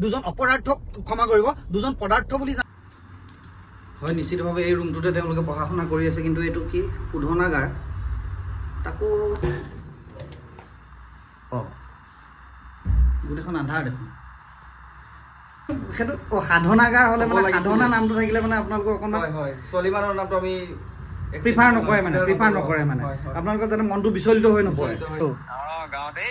দুজন অপৰাধক ক্ষমা কৰিব, দুজন পদাৰ্থ বুলি হয়। নিশ্চিতভাৱে এই ৰুমটোতে তেওঁলোকে পঢ়া শুনা কৰি আছে, কিন্তু এইটো কি শোধনাগাৰ, তাকো গোটেইখন আন্ধাৰ দেখোন। সেইটো সাধনাগাৰ হ'লে মানে সাধনা নামটো থাকিলে মানে আপোনালোকৰ অকণমান ছোৱালী মানুহৰ নামটো আমি প্ৰিফাৰ নকৰে মানে আপোনালোকৰ যাতে মনটো বিচলিত হৈ নপৰে। গাঁৱতে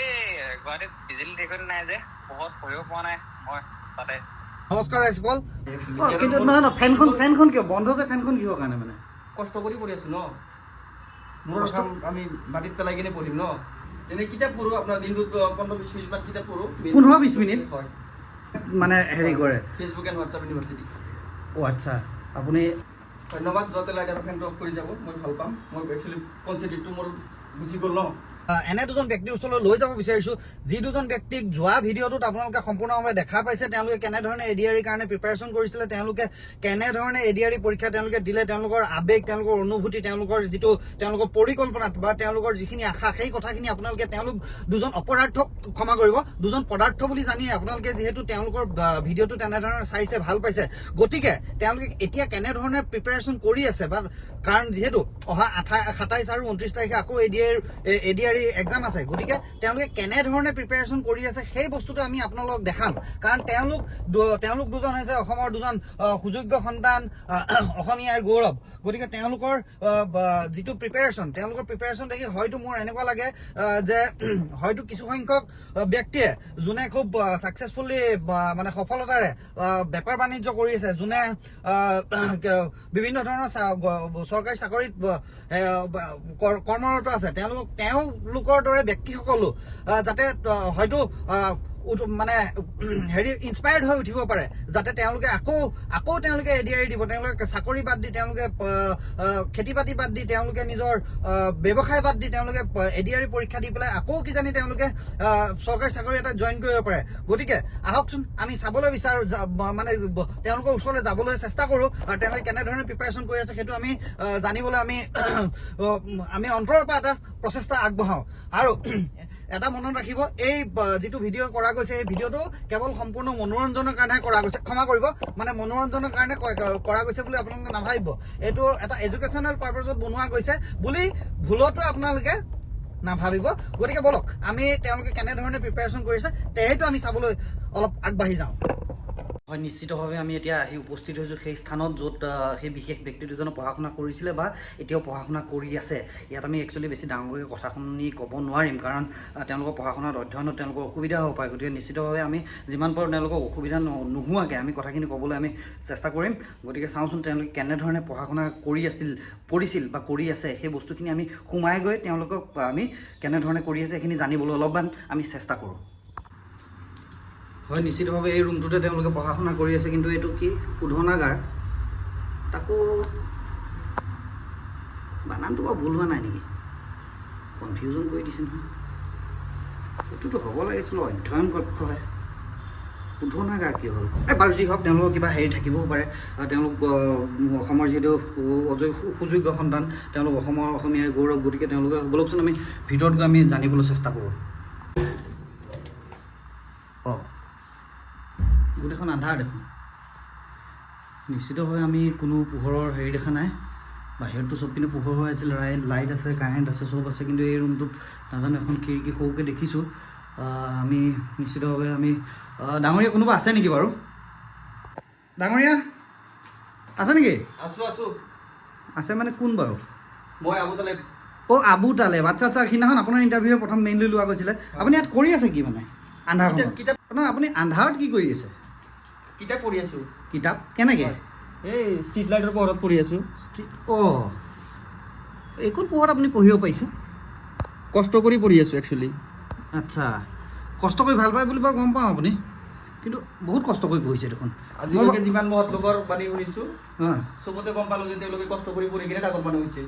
গুৱাহাটীত বিজুলী ঢেকনি নাই যে, বহুত পঢ়িব পৰা নাই মই তাতে। নমস্কাৰ ৰাইজসকল। কিন্তু নহয় ফেনখন কিয় বন্ধ যে? ফেনখন কিহৰ কাৰণে? মানে কষ্ট কৰি পঢ়ি আছো ন, মোৰ কাম আমি মাটিত পেলাই কিনে পঢ়িম ন। এনে কিতাপ পঢ়ো, আপোনাৰ দিনটোত 15-20 মিনিটমান কিতাপ পঢ়ো। 15-20 মিনিট হয়, মানে হেৰি কৰে ফেচবুক এণ্ড হোৱাটছআপ ইউনিভাৰ্চিটি। আচ্ছা, আপুনি ধন্যবাদ। য'তে লাইট আৰু ফেনটো অফ কৰি যাব, মই ভাল পাম। মই একচুৱেলি কনচেপ্টটো মোৰ গুচি গ'ল ন। এনে দুজন ব্যক্তিৰ ওচৰলৈ লৈ যাব বিচাৰিছোঁ, যি দুজন ব্যক্তিক যোৱা ভিডিঅ'টোত আপোনালোকে সম্পূৰ্ণভাৱে দেখা পাইছে। তেওঁলোকে কেনেধৰণে এডিআৰিৰ কাৰণে প্ৰিপাৰেশ্যন কৰিছিলে, তেওঁলোকে কেনেধৰণে এডিআৰি পৰীক্ষা তেওঁলোকে দিলে, তেওঁলোকৰ আৱেগ, তেওঁলোকৰ অনুভূতি, তেওঁলোকৰ যিটো তেওঁলোকৰ পৰিকল্পনা বা তেওঁলোকৰ যিখিনি আশা, সেই কথাখিনি আপোনালোকে তেওঁলোক দুজন অপৰাধক ক্ষমা কৰিব, দুজন পদাৰ্থ বুলি জানিয়ে আপোনালোকে যিহেতু তেওঁলোকৰ ভিডিঅ'টো তেনেধৰণে চাইছে, ভাল পাইছে, গতিকে তেওঁলোকে এতিয়া কেনেধৰণে প্ৰিপাৰেশ্যন কৰি আছে বা কাৰণ যিহেতু অহা 27 আৰু 29 তাৰিখে আকৌ এডিআৰি এক্সাম আছে, গতিকে তেওঁলোকে কেনেধৰণে প্ৰিপাৰেশ্যন কৰি আছে সেই বস্তুটো আমি আপোনালোকক দেখাম। কাৰণ তেওঁলোক দুজন হৈছে অসমৰ দুজন সুযোগ্য সন্তান, অসমীয়াৰ গৌৰৱ। গতিকে তেওঁলোকৰ যিটো প্ৰিপাৰেশ্যন দেখি হয়তো মোৰ এনেকুৱা লাগে যে হয়তো কিছু সংখ্যক ব্যক্তিয়ে যোনে খুব ছাকচেছফুলি মানে সফলতাৰে বেপাৰ বাণিজ্য কৰি আছে, যোনে বিভিন্ন ধৰণৰ চৰকাৰী চাকৰিত কৰ্মৰত আছে, তেওঁলোকৰ দৰে ব্যক্তিসকলো যাতে হয়তো মানে হেৰি ইনস্পায়াৰ্ড হৈ উঠিব পাৰে, যাতে তেওঁলোকে আকৌ তেওঁলোকে এডিআৰি দিব, তেওঁলোকে চাকৰি বাদ দি, তেওঁলোকে খেতি বাতি বাদ দি, তেওঁলোকে নিজৰ ব্যৱসায় বাদ দি, তেওঁলোকে এডিআৰি পৰীক্ষা দি পেলাই আকৌ কিজানি তেওঁলোকে চৰকাৰী চাকৰি এটা জইন কৰিব পাৰে। গতিকে আহকচোন আমি চাবলৈ বিচাৰোঁ, মানে তেওঁলোকৰ ওচৰলৈ যাবলৈ চেষ্টা কৰোঁ আৰু তেওঁলোকে কেনেধৰণে প্ৰিপাৰেশ্যন কৰি আছে সেইটো আমি জানিবলৈ আমি অন্তৰৰ পৰা এটা প্ৰচেষ্টা আগবঢ়াওঁ। আৰু এটা মনত ৰাখিব, এই যিটো ভিডিঅ' কৰা গৈছে, এই ভিডিঅ'টো কেৱল সম্পূৰ্ণ মনোৰঞ্জনৰ কাৰণে কৰা গৈছে, ক্ষমা কৰিব, মানে মনোৰঞ্জনৰ কাৰণে কৰা গৈছে বুলি আপোনালোকে নাভাবিব। এইটো এটা এডুকেশ্যনেল পাৰপাছত বনোৱা গৈছে বুলি ভুলতো আপোনালোকে নাভাবিব। গতিকে বলক আমি তেওঁলোকে কেনেধৰণে প্ৰিপাৰেশ্যন কৰিছে সেইটো আমি চাবলৈ অলপ আগবাঢ়ি যাওঁ। হয়, নিশ্চিতভাৱে আমি এতিয়া আহি উপস্থিত হৈছোঁ সেই স্থানত য'ত সেই বিশেষ ব্যক্তি দুজনে পঢ়া শুনা কৰিছিলে বা এতিয়াও পঢ়া শুনা কৰি আছে। ইয়াত আমি একচুৱেলি বেছি ডাঙৰকৈ কথা শুনি ক'ব নোৱাৰিম, কাৰণ তেওঁলোকৰ পঢ়া শুনাত অধ্যয়নত তেওঁলোকৰ অসুবিধা হ'ব পাৰে। গতিকে নিশ্চিতভাৱে আমি যিমান পাৰোঁ তেওঁলোকক অসুবিধা নোহোৱাকৈ আমি কথাখিনি ক'বলৈ আমি চেষ্টা কৰিম। গতিকে চাওঁচোন তেওঁলোকে কেনেধৰণে পঢ়া শুনা কৰিছিল বা কৰি আছে, সেই বস্তুখিনি আমি সোমাই গৈ তেওঁলোকক আমি কেনেধৰণে কৰি আছে সেইখিনি জানিবলৈ অলপমান আমি চেষ্টা কৰোঁ। হয়, নিশ্চিতভাৱে এই ৰুমটোতে তেওঁলোকে পঢ়া শুনা কৰি আছে, কিন্তু এইটো কি শোধনাগাৰ, তাকো বানানটো বাৰু ভুল হোৱা নাই নেকি? কনফিউজন কৰি দিছে নহয়। এইটোতো হ'ব লাগিছিল অধ্যয়ন কক্ষহে, শোধনাগাৰ কি হ'ল? বাৰু যি হওক, তেওঁলোকৰ কিবা হেৰি থাকিবও পাৰে। তেওঁলোক অসমৰ যিহেতু সুযোগ্য সন্তান, তেওঁলোক অসমীয়াৰ গৌৰৱ। গতিকে তেওঁলোকে বলকচোন আমি ভিতৰত গৈ আমি জানিবলৈ চেষ্টা কৰোঁ। গোটেইখন আন্ধাৰ দেখোন। নিশ্চিতভাৱে আমি কোনো পোহৰৰ হেৰি দেখা নাই। বাহিৰততো চব পিনে পোহৰ হৈ আছিল, লাইট আছে, কাৰেণ্ট আছে, চব আছে, কিন্তু এই ৰুমটোত নাজানো এখন খিৰিকী সৰুকৈ দেখিছোঁ। আমি নিশ্চিতভাৱে আমি ডাঙৰীয়া কোনোবা আছে নেকি বাৰু? ডাঙৰীয়া আছে নেকি? আছোঁ। আছে মানে কোন বাৰু? মই আবু তালেব। আবু তালেব, আচ্ছা। সিদিনাখন আপোনাৰ ইণ্টাৰভিউ প্ৰথম মেইনলি লোৱা গৈছিলে। আপুনি ইয়াত কৰি আছে কি মানে আন্ধাৰখনত? নহয়, আপুনি আন্ধাৰত কি কৰি আছে? কিতাপ পঢ়ি আছোঁ। কিতাপ কেনেকৈ? এই ষ্ট্ৰীট লাইটৰ পোহৰত পঢ়ি আছোঁ। এইখন পোহৰত আপুনি পঢ়িব পাৰিছে? কষ্ট কৰি পঢ়ি আছোঁ একচুৱেলি। আচ্ছা, কষ্ট কৰি ভাল পায় বুলি বাৰু গম পাওঁ আপুনি, কিন্তু বহুত কষ্ট কৰি পঢ়িছে দেখোন। আজিলৈকে যিমান মহৎ লোকৰ বাণী শুনিছোঁ, চবতে গম পালোঁ যে তেওঁলোকে কষ্ট কৰি পঢ়ি কিনে ডাঙৰ মানুহ হৈছে।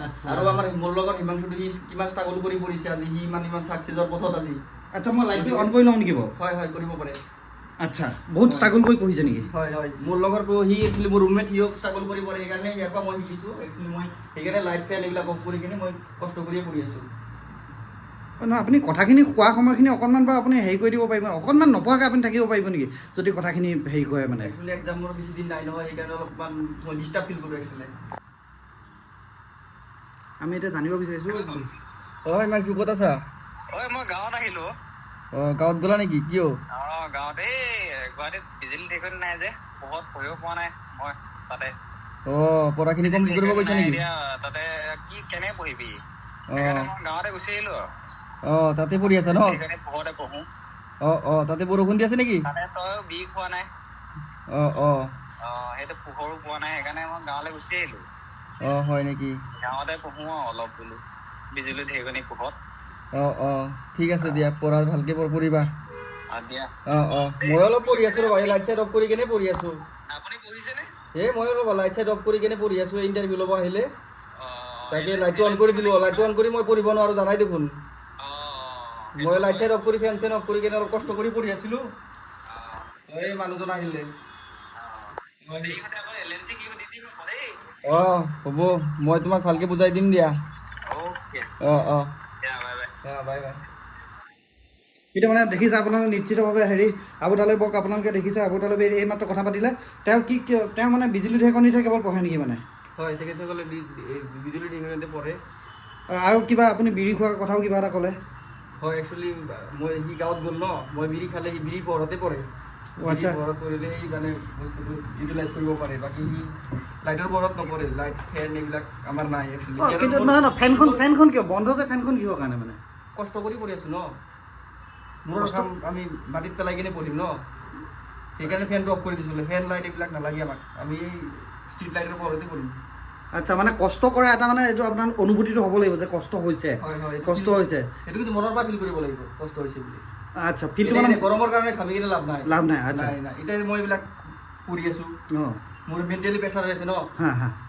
আচ্ছা, আৰু আমাৰ মোৰ লগত হিমাংশুটো সি কিমান ষ্ট্ৰাগল কৰি পঢ়িছে, আজি সি ইমান ছাকচেছৰ পথত আজি। আচ্ছা, মই লাইটটো অন কৰি লওঁ নেকি বাৰু? হয়, কৰিব পাৰে। আচ্ছা, বহুত ষ্ট্ৰাগল কৰি পঢ়িছে নেকি? হয়, মোৰ লগৰটো সি একচুৱেলি মোৰ ৰুমমেট, সিও ষ্ট্ৰাগল কৰি পঢ়ে, সেইকাৰণে ইয়াৰ পৰা মই শিকিছোঁ। একচুৱেলি মই সেইকাৰণে লাইট ফেন এইবিলাক অফ কৰি কিনে মই কষ্ট কৰিয়ে পঢ়ি আছোঁ। নহয় আপুনি কথাখিনি কোৱা সময়খিনি অকণমান বাৰু আপুনি হেৰি কৰি দিব পাৰিব, অকণমান নপঢ়াকৈ আপুনি থাকিব পাৰিব নেকি যদি কথাখিনি হেৰি কৰে মানে? একচুৱেলি এক্সামৰ বেছি দিন নাই নহয়, সেইকাৰণে অলপমান মই ডিষ্টাৰ্ব ফিল কৰোঁ একচুৱেলি। আমি এতিয়া জানিব বিচাৰিছোঁ। হয় মাইক ক'ত আছা? ঐ মই গাঁৱত আহিলো। অঁ গাঁৱত গ'লা নেকি? কিয়? গাঁৱত এই গুৱাহাটীত বিজুলী ঢেৰেকনি নাই যে, পোহৰত পঢ়িব পৰা নাই মই তাতে। পঢ়াখিনি কমপ্লিট কৰিব গৈছা নেকি? এতিয়া তাতে কেনে পঢ়িবি, সেইকাৰণে মই গাঁৱতে গুচি আহিলো আৰু। তাতে পঢ়ি আছা ন? সেইকাৰণে পোহৰতে পঢ়ো। তাতে বৰষুণ দি আছে নেকি? তাতে তই বিষ হোৱা নাই। সেইটো পোহৰো পোৱা নাই, সেইকাৰণে মই গাঁৱলৈ গুচি আহিলো। হয় নেকি? গাঁৱতে পঢ়ো আৰু অলপ বোলো বিজুলী ঢেৰেকনি পোহৰত। ঠিক আছে দিয়া, পঢ়া ভালকে পঢ়িবা। দিয়া। মই অলপ পঢ়ি আছো ৰ'বা, লাইট চাইট অফ কৰি কেনে পঢ়ি আছো। আপুনি পঢ়িছেনে? মই ৰ'বা লাইট চাইট অফ কৰি কেনে পঢ়ি আছো, ইণ্টাৰভিউ ল'ব আহিলে। তাকে লাইটটো অন কৰি দিলো, লাইটটো অন কৰি মই পঢ়িব নোৱাৰো জানাই দেখোন। মই লাইট চাইট অফ কৰি ফেন চেন অফ কৰি কেনে অলপ কষ্ট কৰি পঢ়ি আছিলো। এই মানুহজন আহিলে। হ'ব, মই তোমাক ভালকে বুজাই দিম দিয়া। Bye bye. এতিয়া মানে দেখিছে আপোনালোকে নিশ্চিতভাৱে হেৰি আবু তালেব বক আপোনালোকে দেখিছে, আবু তালেব এই মাত্ৰ কথা পাতিলে। তেওঁ মানে বিজুলী ঢেৰেকনিতে কেৱল পঢ়ে নেকি মানে? হয়, তেখেতসকলে বিজুলী ঢেৰেকনিতে পঢ়ে। আৰু কিবা আপুনি বিড়ি খোৱাৰ কথাও কিবা এটা ক'লে? হয়, একচুৱেলি সি গাঁৱত গ'ল ন, মই বিড়ি খালে সি বিড়ি পোহৰতে পঢ়ে। আচ্ছা। পোহৰত পঢ়িলে সি মানে বস্তুটো ইউটিলাইজ কৰিব পাৰে, বাকী সি লাইটৰ পোহৰত নপঢ়ে। লাইট ফেন এইবিলাক আমাৰ নাই একচুৱেলি। কিন্তু নহয় ফেনখন কিয় বন্ধ যে? ফেনখন কিহৰ কাৰণে মানে? কষ্ট কৰি পঢ়ি আছো ন, মূৰৰ কাম আমি মাটিত পেলাই কিনে পঢ়িম ন, সেইকাৰণে ফেনটো অফ কৰি দিছিলোঁ। ফেন লাইট এইবিলাক নালাগে আমাক, আমি এই ষ্ট্ৰীট লাইটৰ পোহৰতে পঢ়িম। আচ্ছা, মানে কষ্ট কৰা এটা মানে এইটো আপোনাৰ অনুভূতিটো হ'ব লাগিব যে কষ্ট হৈছে। হয়, কষ্ট হৈছে সেইটো কিন্তু মনৰ পৰা ফিল কৰিব লাগিব কষ্ট হৈছে বুলি। আচ্ছা, ফিলটো মানে গৰমৰ কাৰণে ঘামি কিনে লাভ নাই। আচ্ছা। নাই এতিয়া মই এইবিলাক পঢ়ি আছো, মোৰ মেণ্টেলি প্ৰেছাৰ হৈ আছে ন।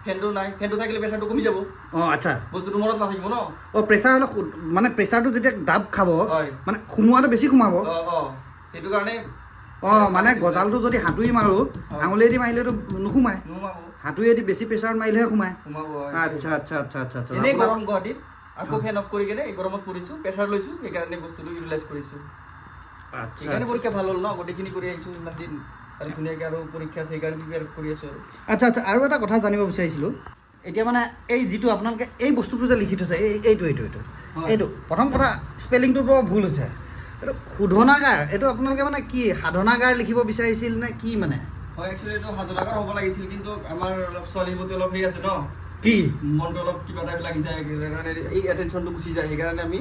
ফেনটো নাই, ফেনটো থাকিলে প্ৰেছাৰটো কমি যাব। আচ্ছা, বস্তুটো মনত নাথাকিব ন। প্ৰেছাৰ হ'লে মানে প্ৰেছাৰটো যেতিয়া ডাব খাব মানে সোমোৱাটো বেছি সোমাব। সেইটো কাৰণে মানে গজালটো যদি হাতুৰি মাৰোঁ, আঙুলিয়েদি মাৰিলেতো নোসোমায়, হাতুৰিয়েদি বেছি প্ৰেছাৰত মাৰিলেহে সোমায়। আচ্ছা আচ্ছা আচ্ছা আচ্ছা আচ্ছা। এনেই গৰম গুৱাহাটীত আকৌ ফেন অফ কৰি কেনে এই গৰমত পঢ়িছোঁ, প্ৰেছাৰ লৈছোঁ, সেইকাৰণে বস্তুটো ইউটিলাইজ কৰিছোঁ। সেইকাৰণে পৰীক্ষা ভাল হ'ল ন, গোটেইখিনি কৰি আহিছোঁ ইমান দিন, আৰু ধুনীয়াকৈ আৰু পৰীক্ষা আছে সেইকাৰণে প্ৰিপেয়াৰ কৰি আছোঁ। আচ্ছা আচ্ছা, আৰু এটা কথা জানিব বিচাৰিছিলোঁ। এতিয়া মানে এই যিটো আপোনালোকে এই বস্তুটো যে লিখি থৈছে, এইটো প্ৰথম কথা স্পেলিংটোতো ভুল হৈছে। এইটো শোধনাগাৰ, এইটো আপোনালোকে মানে কি সাধনাগাৰ লিখিব বিচাৰিছিল নে কি মানে? হয়, একচুৱেলি এইটো সাধনাগাৰ হ'ব লাগিছিল, কিন্তু আমাৰ অলপ ছোৱালীৰ প্ৰতি অলপ হেৰি আছে ন, কি মনটো অলপ কিবা টাইপ লাগি যায়, সেইকাৰণে এই এটেনশ্যনটো গুচি যায়, সেইকাৰণে আমি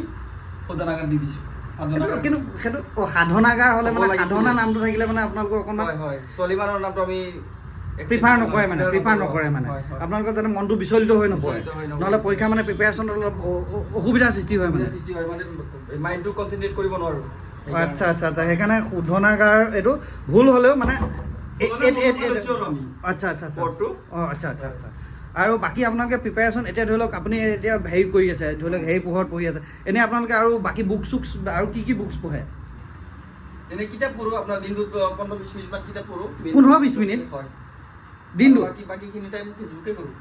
শোধনাগাৰ দি দিছোঁ। কিন্তু সেইটো সাধনাগাৰ হ'লে মানে সাধনা নামটো থাকিলে মানে আপোনালোকৰ অকণমান হয়, ছোৱালী মানুহৰ নামটো আমি প্ৰিফাৰ নকৰে মানে আপোনালোকৰ যাতে মনটো বিচলিত হৈ নপৰে, নহ'লে পৰীক্ষা মানে প্ৰিপেয়াৰেশ্যনত অলপ অসুবিধাৰ সৃষ্টি হয় মানে মাইণ্ডটো কনচেনট্ৰেট কৰিব নোৱাৰোঁ। আচ্ছা আচ্ছা আচ্ছা, সেইকাৰণে শোধনাগাৰ এইটো ভুল হ'লেও মানে আচ্ছা আচ্ছা আচ্ছা। আচ্ছা আচ্ছা আচ্ছা। আৰু বাকী আপোনালোকে প্ৰিপেয়াৰেশ্যন এতিয়া ধৰি লওক আপুনি এতিয়া হেৰি কৰি আছে, ধৰি লওক হেৰি পোহৰত পঢ়ি আছে, এনেই আপোনালোকে আৰু বাকী বুকছ আৰু কি বুকছ পঢ়ে? এনেই কিতাপ পঢ়োঁ, আপোনাৰ দিনটোত 15-20 মিনিটমান কিতাপ পঢ়োঁ। 15-20 মিনিট হয় দিনটো? বাকীখিনি টাইম ফেচবুকে কৰোঁ।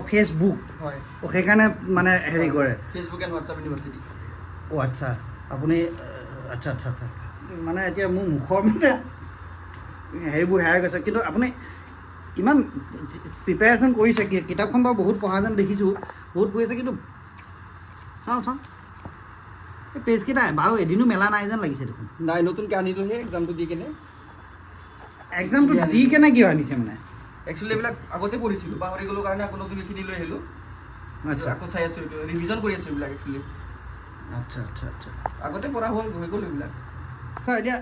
ফেচবুক? হয়। সেইকাৰণে মানে হেৰি কৰে ফেচবুক এণ্ড হোৱাটছআপ ইউনিভাৰ্চিটি। আচ্ছা, আপুনি আচ্ছা আচ্ছা আচ্ছা, মানে এতিয়া মোৰ মুখৰ মানে হেৰিবোৰ হেৰাই গৈছে। কিন্তু আপুনি ইমান প্ৰিপেয়াৰেশ্যন কৰিছে, কিতাপখন বাৰু বহুত পঢ়া যেন দেখিছোঁ, বহুত পঢ়িছে, কিন্তু চাওঁ এই পেজকেইটা বাৰু এদিনো মেলা নাই যেন লাগিছে দেখোন। নাই, নতুনকৈ আনিলোহে এক্সামটো দি কেনে। এক্সামটো দি কেনে কিয় আনিছে মানে? একচুৱেলি এইবিলাক আগতে পঢ়িছিলোঁ, পাহৰি গ'লোঁ কাৰণে আকৌ নতুন এইখিনি লৈ আহিলোঁ। আচ্ছা, আকৌ চাই আছোঁ, এইটো ৰিভিজন কৰি আছোঁ এইবিলাক একচুৱেলি। আচ্ছা আচ্ছা আচ্ছা, আগতে পঢ়া হৈ গ'ল এইবিলাক। এতিয়া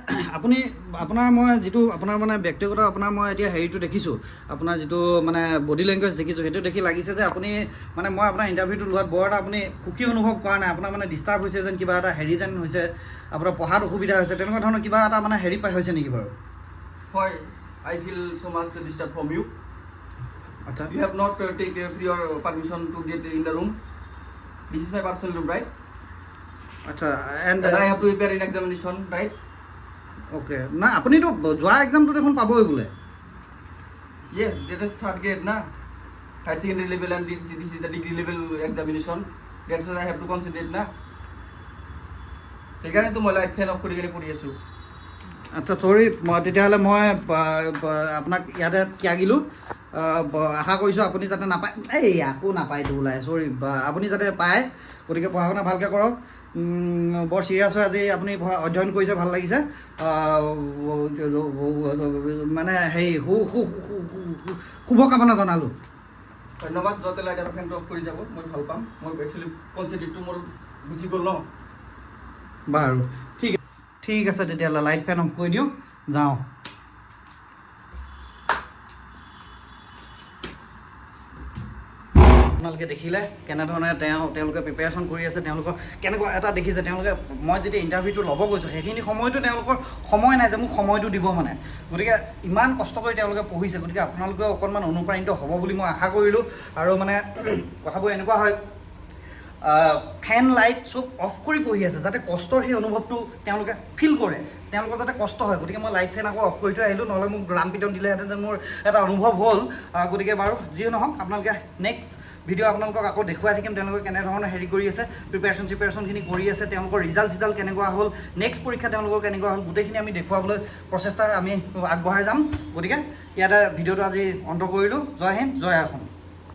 আপোনাৰ মই যিটো আপোনাৰ মানে ব্যক্তিগত আপোনাৰ মই এতিয়া হেৰিটো দেখিছোঁ, আপোনাৰ যিটো মানে বডি লেংগুৱেজ দেখিছোঁ, সেইটো দেখি লাগিছে যে আপুনি মানে মই আপোনাৰ ইণ্টাৰভিউটো লোৱাত বৰ এটা আপুনি সুখী অনুভৱ কৰা নাই, আপোনাৰ মানে ডিষ্টাৰ্ব হৈছে যেন, কিবা এটা হেৰি যেন হৈছে, আপোনাৰ পঢ়াত অসুবিধা হৈছে, তেনেকুৱা ধৰণৰ কিবা এটা মানে হেৰি হৈছে নেকি বাৰু? হয়, I feel so much disturbed from you. আচ্ছা, You have not take your permission to get in the room. This is my personal room, right? আচ্ছা, and I have to appear in examination, right? Okay, নাই আপুনিতো যোৱা এক্সামটো দেখোন পাবই বোলে। Yes, that is third grade na, higher secondary level, and this is the degree level examination. That's why I have to concentrate na. সেইকাৰণেতো মই light fan of কৰি কিনে পঢ়ি আছোঁ। আচ্ছা চৰি, তেতিয়াহ'লে মই আপোনাক ইয়াতে ত্যাগিলোঁ। আশা কৰিছোঁ আপুনি যাতে নাপায়, এই আকৌ নাপায়তো ওলাই, চৰি, আপুনি যাতে পায়। গতিকে পঢ়া শুনা ভালকৈ কৰক। বৰ চিৰিয়াছ হৈ আজি আপুনি অধ্যয়ন কৰিছে, ভাল লাগিছে। মানে হেৰি শুভকামনা জনালোঁ। ধন্যবাদ। যাতে লাইট আৰু ফেনটো অফ কৰি যাব, মই ভাল পাম। মই একচুৱেলি কনচেপ্টটো মোৰ গুচি গ'ল ন। বাৰু ঠিক আছে তেতিয়াহ'লে লাইট ফেন অফ কৰি দিওঁ, যাওঁ। আপোনালোকে দেখিলে কেনেধৰণে তেওঁলোকে প্ৰিপেৰেশ্যন কৰি আছে, তেওঁলোকৰ কেনেকুৱা এটা দেখিছে। তেওঁলোকে মই যেতিয়া ইণ্টাৰভিউটো ল'ব গৈছোঁ সেইখিনি সময়তো তেওঁলোকৰ সময় নাই যে মোক সময়টো দিব মানে। গতিকে ইমান কষ্ট কৰি তেওঁলোকে পঢ়িছে। গতিকে আপোনালোকেও অকণমান অনুপ্ৰাণিত হ'ব বুলি মই আশা কৰিলোঁ। আৰু মানে কথাবোৰ এনেকুৱা হয়, ফেন লাইট চব অফ কৰি পঢ়ি আছে যাতে কষ্টৰ সেই অনুভৱটো তেওঁলোকে ফিল কৰে, তেওঁলোকৰ যাতে কষ্ট হয়। গতিকে মই লাইট ফেন আকৌ অফ কৰি থৈ আহিলোঁ, নহ'লে মোক ৰাম পিটন দিলেহেঁতেন যে মোৰ এটা অনুভৱ হ'ল। গতিকে বাৰু যিয়ে নহওক, আপোনালোকে নেক্সট ভিডিঅ' আপোনালোকক আকৌ দেখুৱাই থাকিম তেওঁলোকে কেনেধৰণে হেৰি কৰি আছে, প্ৰিপেৰেশ্যনখিনি কৰি আছে, তেওঁলোকৰ ৰিজাল্ট কেনেকুৱা হ'ল, নেক্সট পৰীক্ষা তেওঁলোকৰ কেনেকুৱা হ'ল, গোটেইখিনি আমি দেখুৱাবলৈ প্ৰচেষ্টা আমি আগবঢ়াই যাম। গতিকে ইয়াতে ভিডিঅ'টো আজি অন্ত কৰিলোঁ। জয় হিন্দ, জয় অসম।